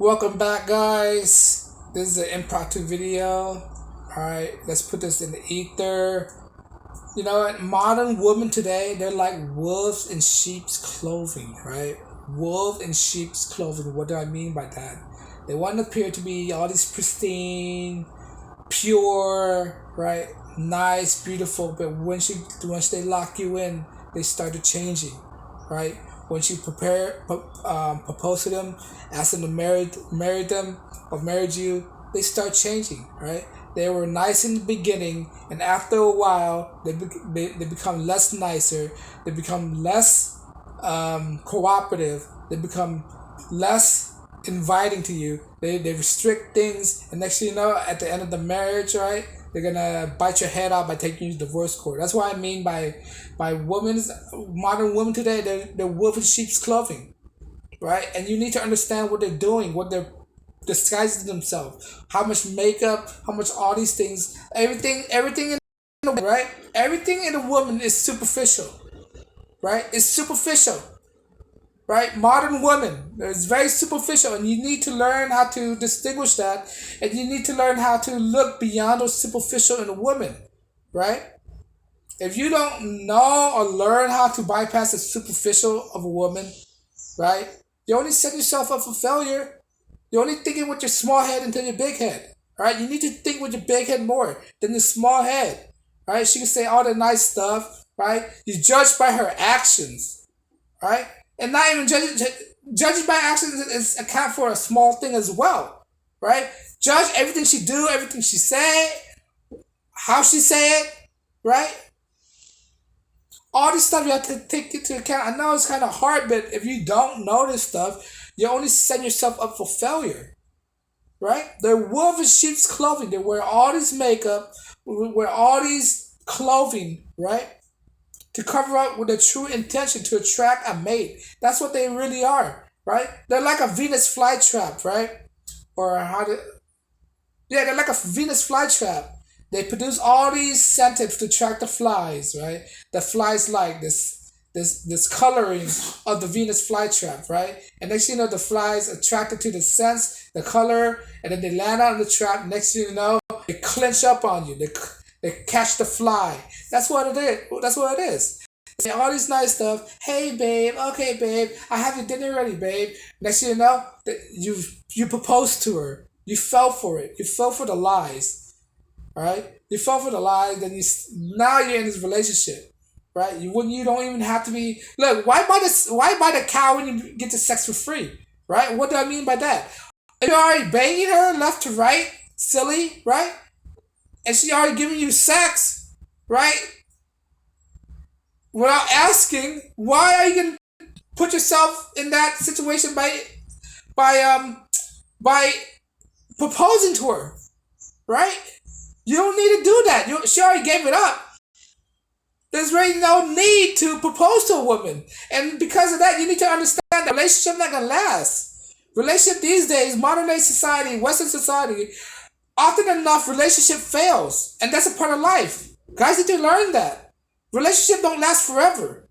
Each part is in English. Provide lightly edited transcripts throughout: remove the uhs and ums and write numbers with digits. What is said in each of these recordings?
Welcome back, guys. This is an impromptu video. Alright, let's put this in the ether. You know what? Modern women today, they're like wolves in sheep's clothing, right? Wolf in sheep's clothing. What do I mean by that? They want to appear to be all these pristine, pure, right? Nice, beautiful, but once they lock you in, they started changing, right? Once you propose to them, ask them to marry them or married you, they start changing, right? They were nice in the beginning, and after a while, they become less nicer. They become less cooperative. They become less inviting to you. They restrict things, and next thing you know, at the end of the marriage, right, they're gonna bite your head off by taking you to divorce court. That's what I mean by modern women today. They're wolf in sheep's clothing, right? And you need to understand what they're doing, what they're disguising themselves, how much makeup, how much all these things, everything in the right, everything in a woman is superficial, right? It's superficial, right? Modern women is very superficial, and you need to learn how to distinguish that, and you need to learn how to look beyond those superficial in a woman, right? If you don't know or learn how to bypass the superficial of a woman, right, you only set yourself up for failure. You're only thinking with your small head until your big head, right? You need to think with your big head more than your small head, right? She can say all the nice stuff, right? You judge by her actions, right? And not even judging by actions is account for a small thing as well, right? Judge everything she do, everything she say, how she say it, right? All this stuff you have to take into account. I know it's kind of hard, but if you don't know this stuff, you only set yourself up for failure, right? They're wolf in sheep's clothing. They wear all this makeup, wear all these clothing, right? To cover up with a true intention to attract a mate. That's what they really are, right? They're like a Venus flytrap, right? Or they're like a Venus flytrap. They produce all these scents to attract the flies, right? The flies like this coloring of the Venus flytrap, right? And next thing you know, the flies attracted to the scents, the color, and then they land on the trap. Next thing you know, they clench up on you. They catch the fly. That's what it is. That's what it is. They say all this nice stuff. Hey, babe. Okay, babe. I have your dinner ready, babe. Next thing you know, you proposed to her. You fell for it. You fell for the lies. All right. You fell for the lies. Then now you're in this relationship, right? You don't even have to be. Look, why buy the cow when you get the sex for free, right? What do I mean by that? If you're already banging her left to right, silly, right? And she already giving you sex, right? Without asking, why are you gonna put yourself in that situation by by proposing to her, right? You don't need to do that. She already gave it up. There's really no need to propose to a woman, and because of that, you need to understand that relationship not gonna last. Relationship these days, modern day society, Western society, often enough relationship fails, and that's a part of life. Guys need to learn that relationship don't last forever,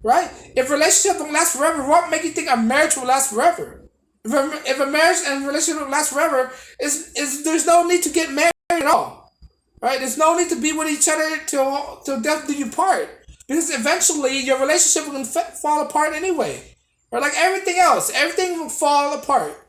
right? If relationship don't last forever, what make you think a marriage will last forever? If a marriage and relationship will last forever, is there's no need to get married at all, right? There's no need to be with each other till death do you part, because eventually your relationship will fall apart anyway, right? Like everything else, everything will fall apart.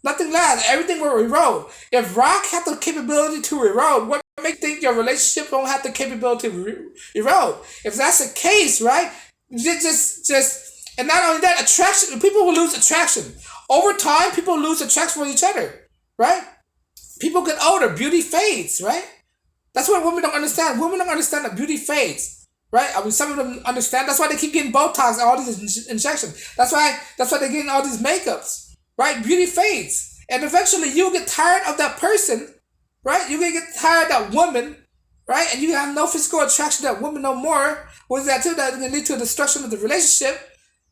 Nothing lasts. Everything will erode. If rock had the capability to erode, what makes you think your relationship don't have the capability to erode? If that's the case, right? And not only that, attraction. People will lose attraction over time. People lose attraction for each other, right? People get older. Beauty fades, right? That's what women don't understand. Women don't understand that beauty fades, right? I mean, some of them understand. That's why they keep getting Botox and all these injections. That's why they're getting all these makeups. Right? Beauty fades. And eventually you'll get tired of that person, right? You're going to get tired of that woman, right? And you have no physical attraction to that woman no more. What is that too? That's going to lead to a destruction of the relationship,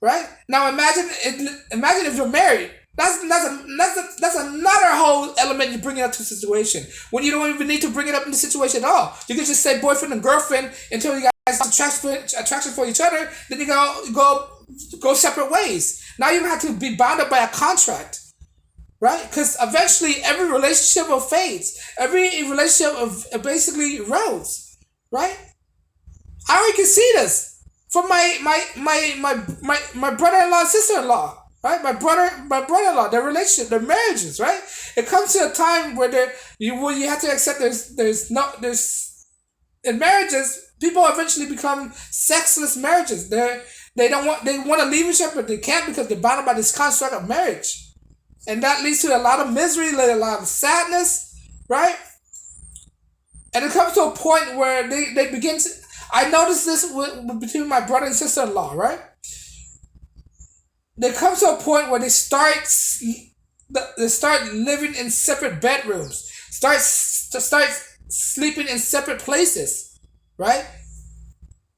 right? Now imagine if you're married. That's another whole element you bring it up to the situation. When you don't even need to bring it up in the situation at all. You can just say boyfriend and girlfriend until you guys have attraction for each other. Then you go separate ways. Now you don't have to be bound up by a contract. right? Because eventually every relationship will fades. Every relationship of basically erodes, right? I already can see this from my brother-in-law and sister-in-law, right? My brother-in-law, their relationship, their marriages, right? It comes to a time where you have to accept there's in marriages people eventually become sexless marriages. They want to leave each other but they can't because they're bound by this construct of marriage, and that leads to a lot of misery, a lot of sadness, right? And it comes to a point where they begin to. I noticed this between my brother and sister in law, right? There comes to a point where they start living in separate bedrooms, start sleeping in separate places, right?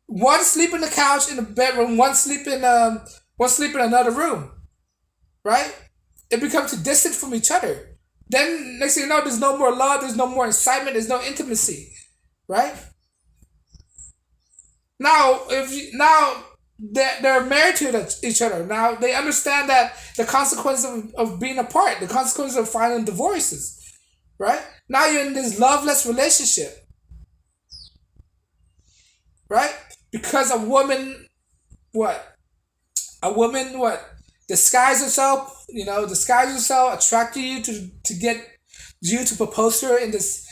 One sleep in the couch in the bedroom, one sleep in another room, right? It becomes too distant from each other. Then next thing you know, there's no more love, there's no more excitement, there's no intimacy, right? Now they're married to each other. Now they understand that the consequence of being apart, the consequence of filing divorces, right? Now you're in this loveless relationship, right? Because what a woman what disguise herself, attract you to get you to propose to her in this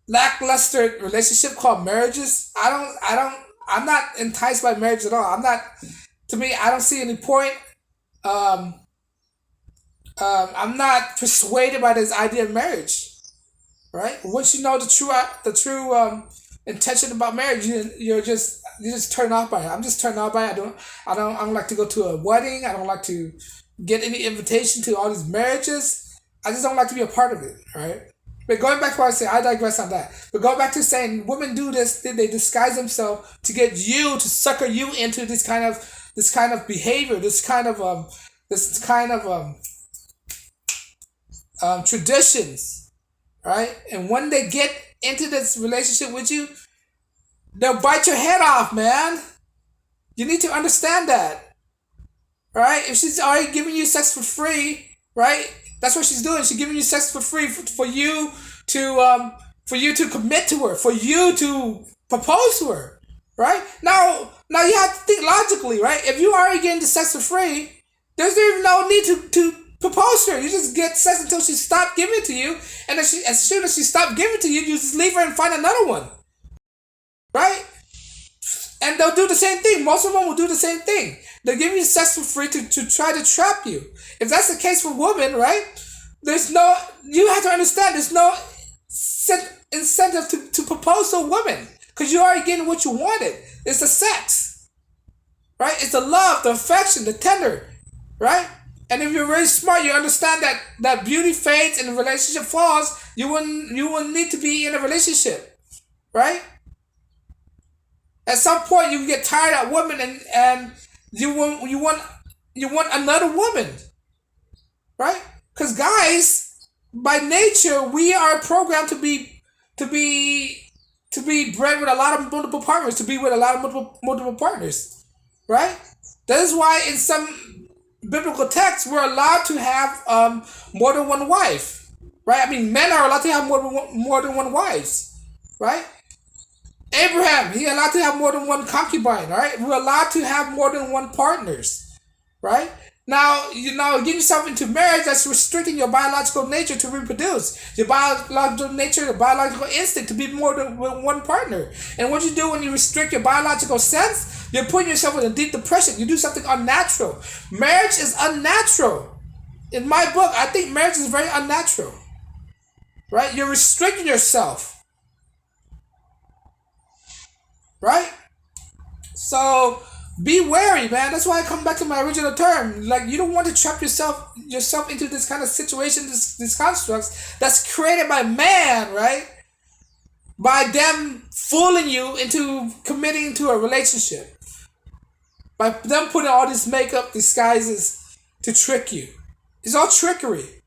lackluster relationship called marriages. I'm not enticed by marriage at all. I'm not. To me, I don't see any point. Um, I'm not persuaded by this idea of marriage. Right? Once you know the true intention about marriage, you just turn off by it. I'm just turned off by it. I don't like to go to a wedding. I don't like to get any invitation to all these marriages. I just don't like to be a part of it. Right? But going back to what I say, I digress on that. But going back to saying women do this, they disguise themselves to get you to sucker you into this kind of behavior, this kind of traditions, right? And when they get into this relationship with you, they'll bite your head off, man. You need to understand that, right? If she's already giving you sex for free, right? That's what she's doing. She's giving you sex for free for you to commit to her, for you to propose to her, right? Now you have to think logically, right? If you already getting the sex for free, there's even no need to propose to her. You just get sex until she stopped giving it to you, and then as soon as she stopped giving it to you, you just leave her and find another one, right? And they'll do the same thing. Most of them will do the same thing. They're giving you sex for free to try to trap you. If that's the case for women, right? You have to understand, there's no incentive to propose to a woman because you're already getting what you wanted. It's the sex, right? It's the love, the affection, the tender, right? And if you're really smart, you understand that beauty fades and the relationship falls. You wouldn't need to be in a relationship, right? At some point, you get tired of women, and you want another woman, right? Because guys, by nature, we are programmed to be bred with a lot of multiple partners, to be with a lot of multiple partners, right? That is why in some biblical texts we're allowed to have more than one wife, right? I mean, men are allowed to have more than one wives, right? Abraham, he allowed to have more than one concubine, right? We're allowed to have more than one partners, right? Now, getting yourself into marriage, that's restricting your biological nature to reproduce. Your biological nature, your biological instinct to be more than one partner. And what you do when you restrict your biological sense, you're putting yourself in a deep depression. You do something unnatural. Marriage is unnatural. In my book, I think marriage is very unnatural, right? You're restricting yourself, right? So be wary, man. That's why I come back to my original term. Like, you don't want to trap yourself into this kind of situation, these constructs that's created by man, right? By them fooling you into committing to a relationship. By them putting all this makeup disguises to trick you. It's all trickery,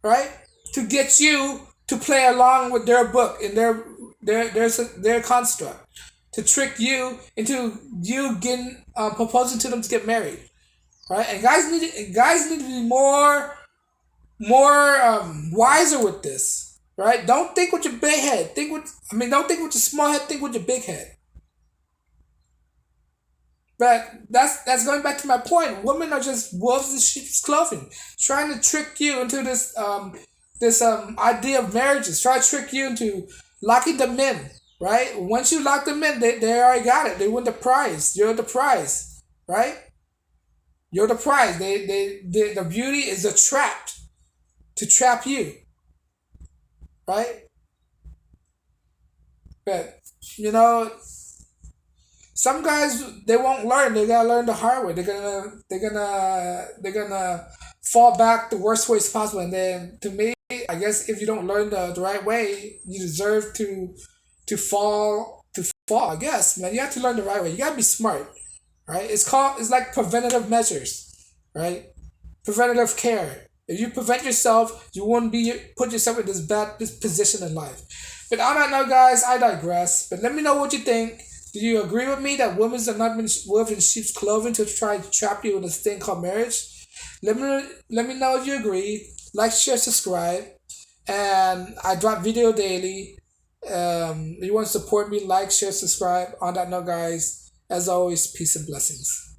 right? To get you to play along with their book and their construct. To trick you into you getting proposing to them to get married, right? And guys need to be more more wiser with this, right? Don't think with your big head. Don't think with your small head. Think with your big head. But that's going back to my point. Women are just wolves in sheep's clothing, trying to trick you into this idea of marriages. Try to trick you into locking them in, right? Once you lock them in, they already got it. They win the prize. You're the prize, right? You're the prize. The beauty is a trap to trap you, right? But you know, some guys they won't learn. They gotta learn the hard way. They're gonna fall back the worst ways possible. And then to me, I guess if you don't learn the right way, you deserve to fall. I guess, man, you have to learn the right way. You gotta be smart, right? It's like preventative measures, right? Preventative care. If you prevent yourself, you won't be put yourself in this position in life. But on that note, guys, I digress. But let me know what you think. Do you agree with me that women are not been woven in sheep's clothing to try to trap you in this thing called marriage? Let me know if you agree. Like, share, subscribe, and I drop video daily. If you want to support me, like, share, subscribe. On that note, guys, as always, peace and blessings.